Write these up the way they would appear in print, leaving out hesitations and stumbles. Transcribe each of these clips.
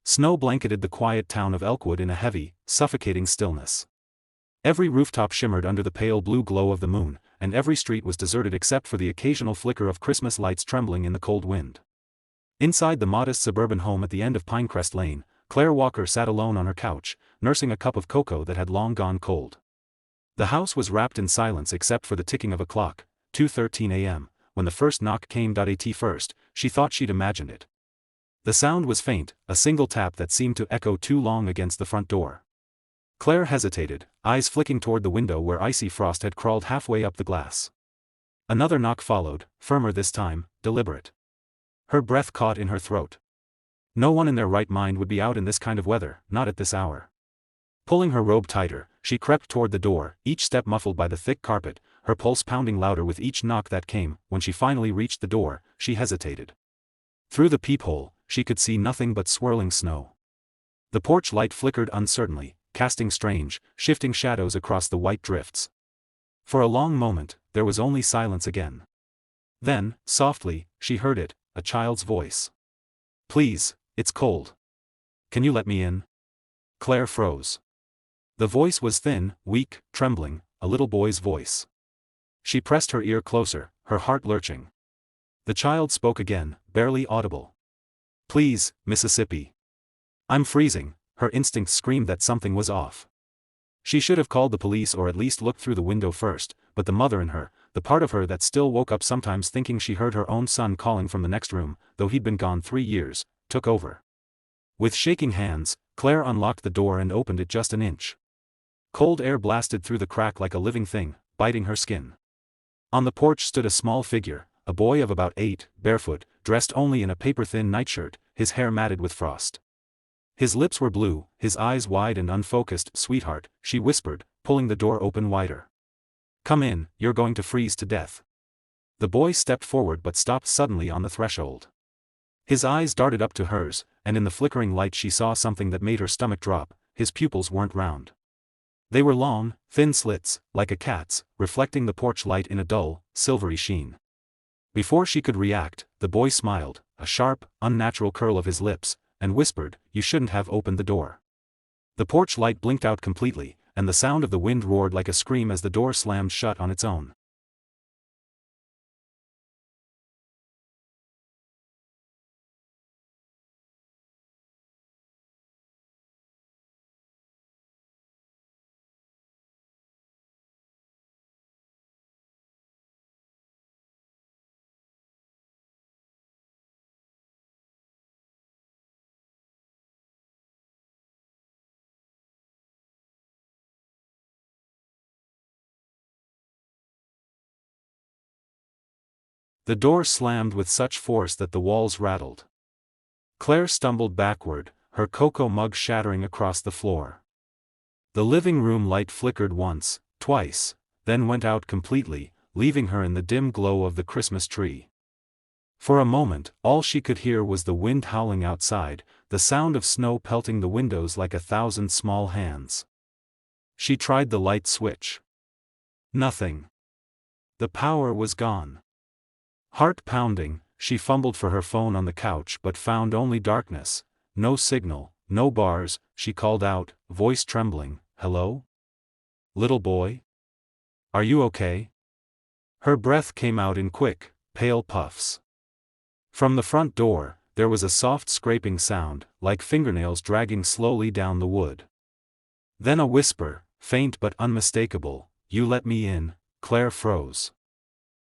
Snow blanketed the quiet town of Elkwood in a heavy, suffocating stillness. Every rooftop shimmered under the pale blue glow of the moon, and every street was deserted except for the occasional flicker of Christmas lights trembling in the cold wind. Inside the modest suburban home at the end of Pinecrest Lane, Claire Walker sat alone on her couch, nursing a cup of cocoa that had long gone cold. The house was wrapped in silence except for the ticking of a clock, 2:13 a.m., when the first knock came. At first, she thought she'd imagined it. The sound was faint, a single tap that seemed to echo too long against the front door. Claire hesitated, eyes flicking toward the window where icy frost had crawled halfway up the glass. Another knock followed, firmer this time, deliberate. Her breath caught in her throat. No one in their right mind would be out in this kind of weather, not at this hour. Pulling her robe tighter, she crept toward the door, each step muffled by the thick carpet, her pulse pounding louder with each knock that came. When she finally reached the door, she hesitated. Through the peephole, she could see nothing but swirling snow. The porch light flickered uncertainly, casting strange, shifting shadows across the white drifts. For a long moment, there was only silence again. Then, softly, she heard it, a child's voice. "Please, it's cold. Can you let me in?" Claire froze. The voice was thin, weak, trembling, a little boy's voice. She pressed her ear closer, her heart lurching. The child spoke again, barely audible. "Please, Mississippi. I'm freezing." Her instincts screamed that something was off. She should have called the police or at least looked through the window first, but the mother in her, the part of her that still woke up sometimes thinking she heard her own son calling from the next room, though he'd been gone 3 years, took over. With shaking hands, Claire unlocked the door and opened it just an inch. Cold air blasted through the crack like a living thing, biting her skin. On the porch stood a small figure, a boy of about 8, barefoot, dressed only in a paper-thin nightshirt, his hair matted with frost. His lips were blue, his eyes wide and unfocused. "Sweetheart," she whispered, pulling the door open wider. "Come in, you're going to freeze to death." The boy stepped forward but stopped suddenly on the threshold. His eyes darted up to hers, and in the flickering light she saw something that made her stomach drop. His pupils weren't round. They were long, thin slits, like a cat's, reflecting the porch light in a dull, silvery sheen. Before she could react, the boy smiled, a sharp, unnatural curl of his lips, and whispered, "You shouldn't have opened the door." The porch light blinked out completely, and the sound of the wind roared like a scream as the door slammed shut on its own. The door slammed with such force that the walls rattled. Claire stumbled backward, her cocoa mug shattering across the floor. The living room light flickered once, twice, then went out completely, leaving her in the dim glow of the Christmas tree. For a moment, all she could hear was the wind howling outside, the sound of snow pelting the windows like 1,000 small hands. She tried the light switch. Nothing. The power was gone. Heart pounding, she fumbled for her phone on the couch but found only darkness, no signal, no bars. She called out, voice trembling, "Hello? Little boy? Are you okay?" Her breath came out in quick, pale puffs. From the front door, there was a soft scraping sound, like fingernails dragging slowly down the wood. Then a whisper, faint but unmistakable, "You let me in." Claire froze.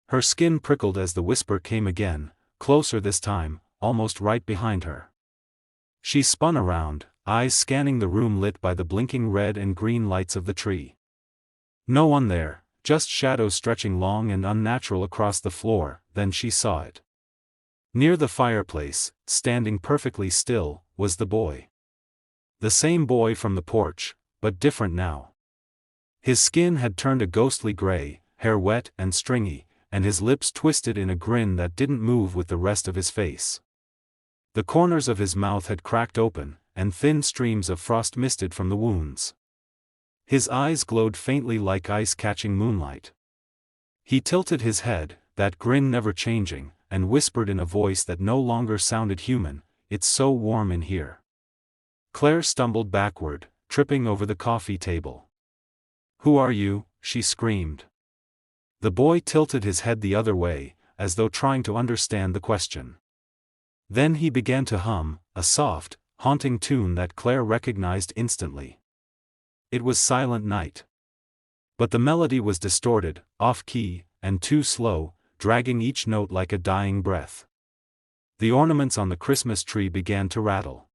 Her skin prickled as the whisper came again, closer this time, almost right behind her. She spun around, eyes scanning the room lit by the blinking red and green lights of the tree. No one there, just shadows stretching long and unnatural across the floor. Then she saw it. Near the fireplace, standing perfectly still, was the boy. The same boy from the porch, but different now. His skin had turned a ghostly gray, hair wet and stringy, and his lips twisted in a grin that didn't move with the rest of his face. The corners of his mouth had cracked open, and thin streams of frost misted from the wounds. His eyes glowed faintly like ice catching moonlight. He tilted his head, that grin never changing, and whispered in a voice that no longer sounded human, "It's so warm in here." Claire stumbled backward, tripping over the coffee table. "Who are you?" she screamed. The boy tilted his head the other way, as though trying to understand the question. Then he began to hum, a soft, haunting tune that Claire recognized instantly. It was Silent Night. But the melody was distorted, off-key, and too slow, dragging each note like a dying breath. The ornaments on the Christmas tree began to rattle.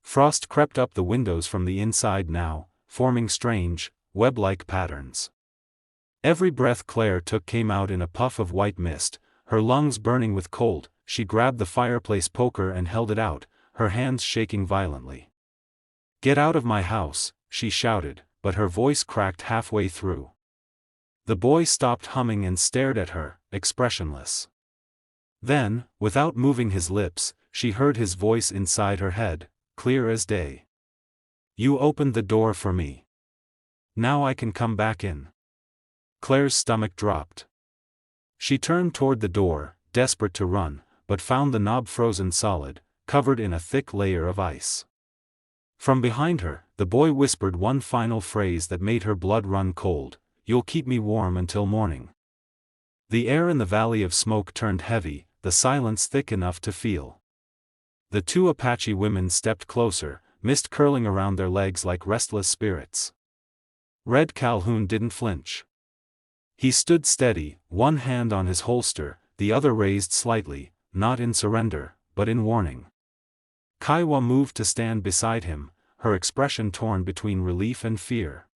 Frost crept up the windows from the inside now, forming strange, web-like patterns. Every breath Claire took came out in a puff of white mist, her lungs burning with cold. She grabbed the fireplace poker and held it out, her hands shaking violently. "Get out of my house," she shouted, but her voice cracked halfway through. The boy stopped humming and stared at her, expressionless. Then, without moving his lips, she heard his voice inside her head, clear as day. "You opened the door for me. Now I can come back in." Claire's stomach dropped. She turned toward the door, desperate to run, but found the knob frozen solid, covered in a thick layer of ice. From behind her, the boy whispered one final phrase that made her blood run cold: "You'll keep me warm until morning." The air in the valley of smoke turned heavy, the silence thick enough to feel. The two Apache women stepped closer, mist curling around their legs like restless spirits. Red Calhoun didn't flinch. He stood steady, one hand on his holster, the other raised slightly, not in surrender, but in warning. Kiowa moved to stand beside him, her expression torn between relief and fear.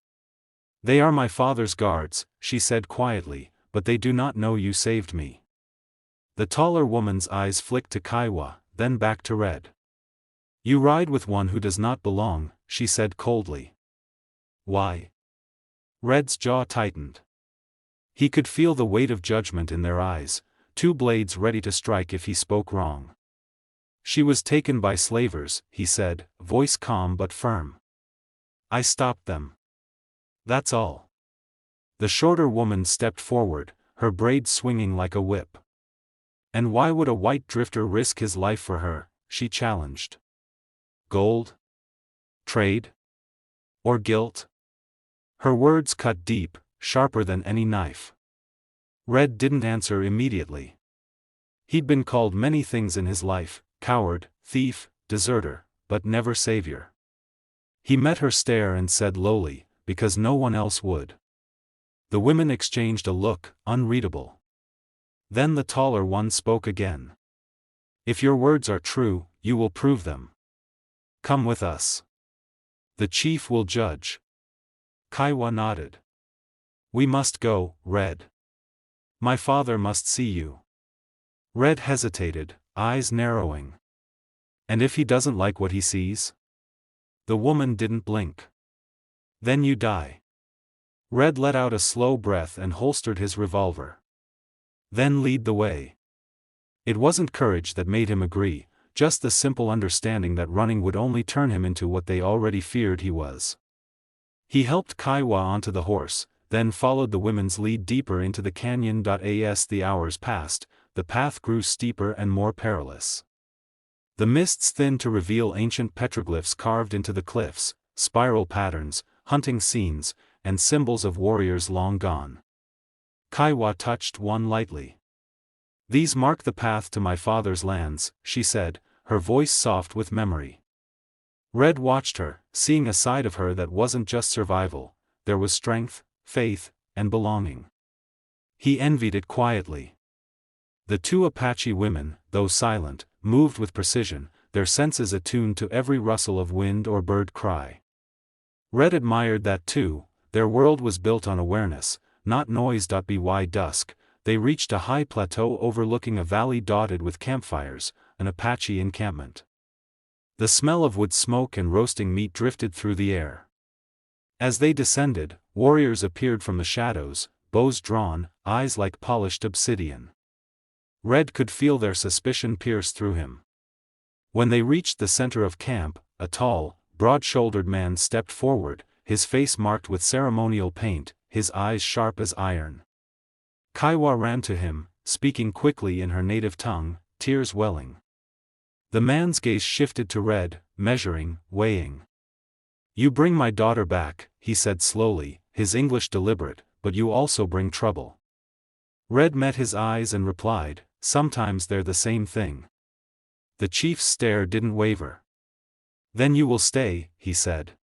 "They are my father's guards," she said quietly, "but they do not know you saved me." The taller woman's eyes flicked to Kiowa, then back to Red. "You ride with one who does not belong," she said coldly. "Why?" Red's jaw tightened. He could feel the weight of judgment in their eyes, two blades ready to strike if he spoke wrong. "She was taken by slavers," he said, voice calm but firm. "I stopped them. That's all." The shorter woman stepped forward, her braids swinging like a whip. "And why would a white drifter risk his life for her?" she challenged. "Gold? Trade? Or guilt?" Her words cut deep, sharper than any knife. Red didn't answer immediately. He'd been called many things in his life: coward, thief, deserter, but never savior. He met her stare and said lowly, "Because no one else would." The women exchanged a look, unreadable. Then the taller one spoke again. "If your words are true, you will prove them. Come with us. The chief will judge." Kiowa nodded. "We must go, Red. My father must see you." Red hesitated, eyes narrowing. "And if he doesn't like what he sees?" The woman didn't blink. "Then you die." Red let out a slow breath and holstered his revolver. "Then lead the way." It wasn't courage that made him agree, just the simple understanding that running would only turn him into what they already feared he was. He helped Kiowa onto the horse, then followed the women's lead deeper into the canyon. As the hours passed, the path grew steeper and more perilous. The mists thinned to reveal ancient petroglyphs carved into the cliffs, spiral patterns, hunting scenes, and symbols of warriors long gone. Kiowa touched one lightly. "These mark the path to my father's lands," she said, her voice soft with memory. Red watched her, seeing a side of her that wasn't just survival. There was strength, faith, and belonging. He envied it quietly. The two Apache women, though silent, moved with precision, their senses attuned to every rustle of wind or bird cry. Red admired that too. Their world was built on awareness, not noise. By dusk, they reached a high plateau overlooking a valley dotted with campfires, an Apache encampment. The smell of wood smoke and roasting meat drifted through the air. As they descended, warriors appeared from the shadows, bows drawn, eyes like polished obsidian. Red could feel their suspicion pierce through him. When they reached the center of camp, a tall, broad-shouldered man stepped forward, his face marked with ceremonial paint, his eyes sharp as iron. Kiowa ran to him, speaking quickly in her native tongue, tears welling. The man's gaze shifted to Red, measuring, weighing. "You bring my daughter back," he said slowly, his English deliberate, "but you also bring trouble." Red met his eyes and replied, "Sometimes they're the same thing." The chief's stare didn't waver. "Then you will stay," he said.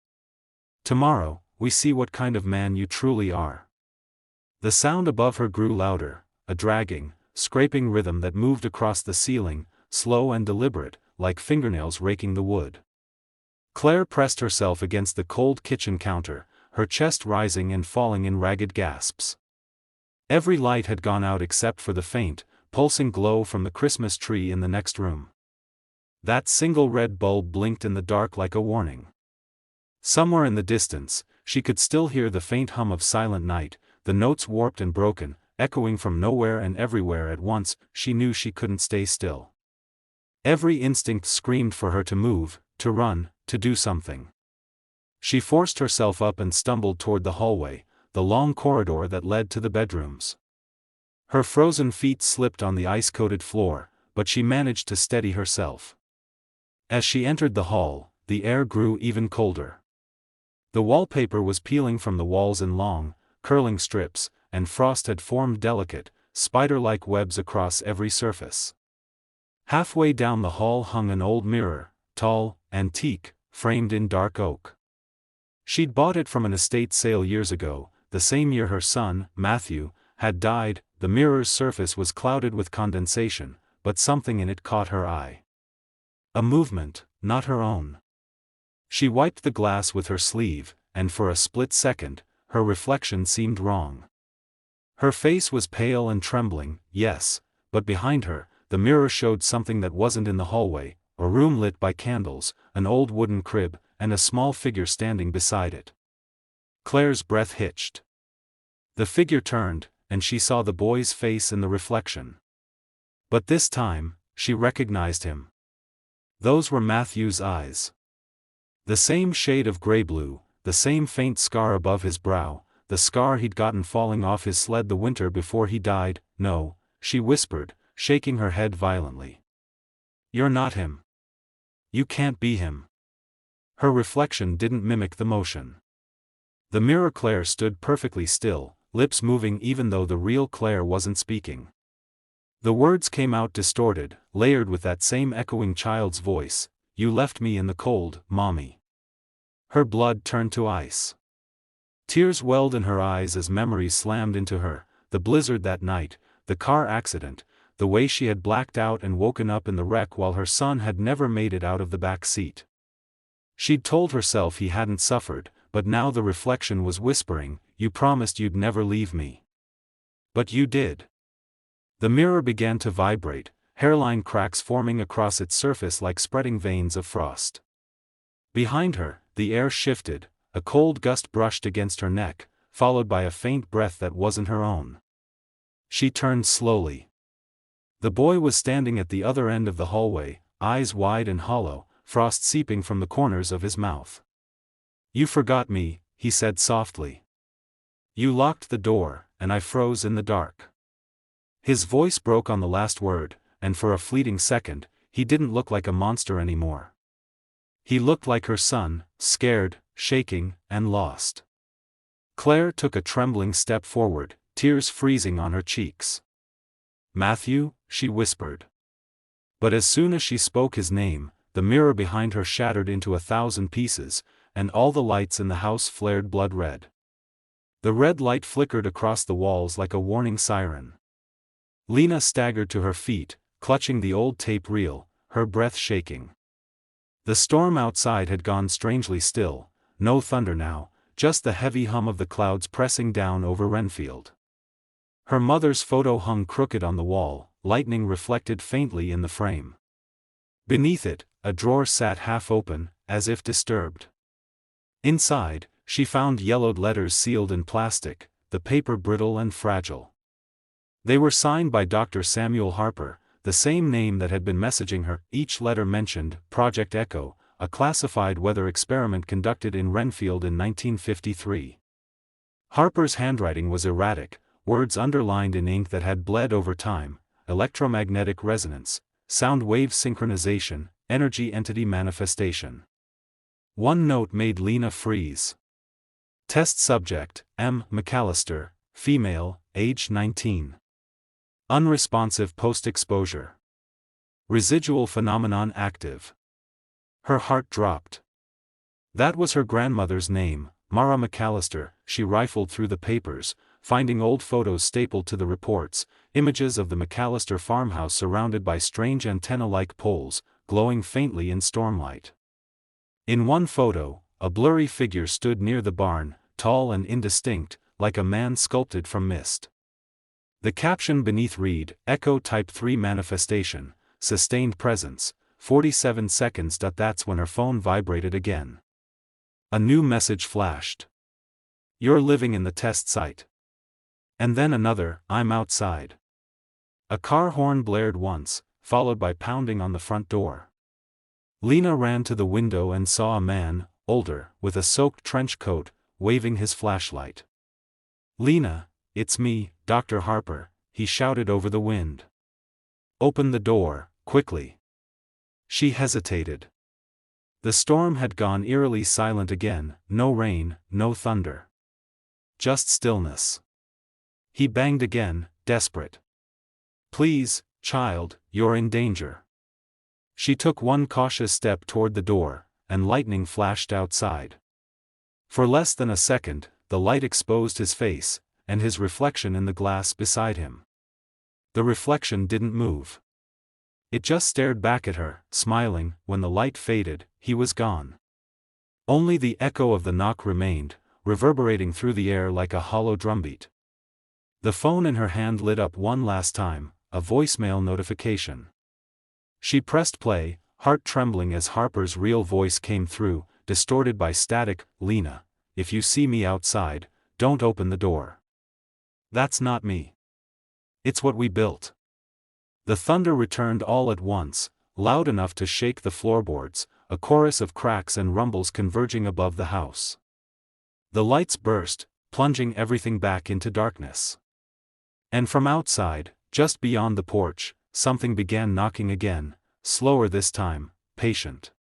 "Tomorrow, we see what kind of man you truly are." The sound above her grew louder, a dragging, scraping rhythm that moved across the ceiling, slow and deliberate, like fingernails raking the wood. Claire pressed herself against the cold kitchen counter, her chest rising and falling in ragged gasps. Every light had gone out except for the faint, pulsing glow from the Christmas tree in the next room. That single red bulb blinked in the dark like a warning. Somewhere in the distance, she could still hear the faint hum of Silent Night, the notes warped and broken, echoing from nowhere and everywhere at once. She knew she couldn't stay still. Every instinct screamed for her to move, to run, to do something. She forced herself up and stumbled toward the hallway, the long corridor that led to the bedrooms. Her frozen feet slipped on the ice-coated floor, but she managed to steady herself. As she entered the hall, the air grew even colder. The wallpaper was peeling from the walls in long, curling strips, and frost had formed delicate, spider-like webs across every surface. Halfway down the hall hung an old mirror, tall, antique, framed in dark oak. She'd bought it from an estate sale years ago, the same year her son, Matthew, had died. The mirror's surface was clouded with condensation, but something in it caught her eye. A movement, not her own. She wiped the glass with her sleeve, and for a split second, her reflection seemed wrong. Her face was pale and trembling, yes, but behind her, the mirror showed something that wasn't in the hallway, a room lit by candles, an old wooden crib, and a small figure standing beside it. Claire's breath hitched. The figure turned, and she saw the boy's face in the reflection. But this time, she recognized him. Those were Matthew's eyes. The same shade of gray-blue, the same faint scar above his brow, the scar he'd gotten falling off his sled the winter before he died. "No," she whispered, shaking her head violently. "You're not him. You can't be him." Her reflection didn't mimic the motion. The mirror Claire stood perfectly still, lips moving even though the real Claire wasn't speaking. The words came out distorted, layered with that same echoing child's voice, "You left me in the cold, Mommy." Her blood turned to ice. Tears welled in her eyes as memories slammed into her, the blizzard that night, the car accident, the way she had blacked out and woken up in the wreck while her son had never made it out of the back seat. She'd told herself he hadn't suffered, but now the reflection was whispering, "You promised you'd never leave me. But you did." The mirror began to vibrate, hairline cracks forming across its surface like spreading veins of frost. Behind her, the air shifted, a cold gust brushed against her neck, followed by a faint breath that wasn't her own. She turned slowly. The boy was standing at the other end of the hallway, eyes wide and hollow, frost seeping from the corners of his mouth. "You forgot me," he said softly. "You locked the door, and I froze in the dark." His voice broke on the last word, and for a fleeting second, he didn't look like a monster anymore. He looked like her son, scared, shaking, and lost. Claire took a trembling step forward, tears freezing on her cheeks. "Matthew," she whispered. But as soon as she spoke his name, the mirror behind her shattered into 1,000 pieces, and all the lights in the house flared blood red. The red light flickered across the walls like a warning siren. Lena staggered to her feet, clutching the old tape reel, her breath shaking. The storm outside had gone strangely still, no thunder now, just the heavy hum of the clouds pressing down over Renfield. Her mother's photo hung crooked on the wall, lightning reflected faintly in the frame. Beneath it, a drawer sat half open, as if disturbed. Inside, she found yellowed letters sealed in plastic, the paper brittle and fragile. They were signed by Dr. Samuel Harper, the same name that had been messaging her. Each letter mentioned Project Echo, a classified weather experiment conducted in Renfield in 1953. Harper's handwriting was erratic, words underlined in ink that had bled over time: electromagnetic resonance, sound wave synchronization, energy entity manifestation. One note made Lena freeze. Test subject, M. McAllister, female, age 19. Unresponsive post-exposure. Residual phenomenon active. Her heart dropped. That was her grandmother's name, Mara McAllister. She rifled through the papers, finding old photos stapled to the reports, images of the McAllister farmhouse surrounded by strange antenna-like poles, glowing faintly in stormlight. In one photo, a blurry figure stood near the barn, tall and indistinct, like a man sculpted from mist. The caption beneath read, Echo Type 3 Manifestation, Sustained Presence, 47 seconds. That's when her phone vibrated again. A new message flashed. You're living in the test site. And then another, I'm outside. A car horn blared once, followed by pounding on the front door. Lena ran to the window and saw a man, older, with a soaked trench coat, waving his flashlight. Lena, it's me, Dr. Harper, he shouted over the wind. Open the door, quickly. She hesitated. The storm had gone eerily silent again, no rain, no thunder. Just stillness. He banged again, desperate. Please, child, you're in danger. She took one cautious step toward the door, and lightning flashed outside. For less than a second, the light exposed his face, and his reflection in the glass beside him. The reflection didn't move. It just stared back at her, smiling. When the light faded, he was gone. Only the echo of the knock remained, reverberating through the air like a hollow drumbeat. The phone in her hand lit up one last time, a voicemail notification. She pressed play, heart trembling as Harper's real voice came through, distorted by static. Lena, if you see me outside, don't open the door. That's not me. It's what we built. The thunder returned all at once, loud enough to shake the floorboards, a chorus of cracks and rumbles converging above the house. The lights burst, plunging everything back into darkness. And from outside, just beyond the porch, something began knocking again, slower this time, patient.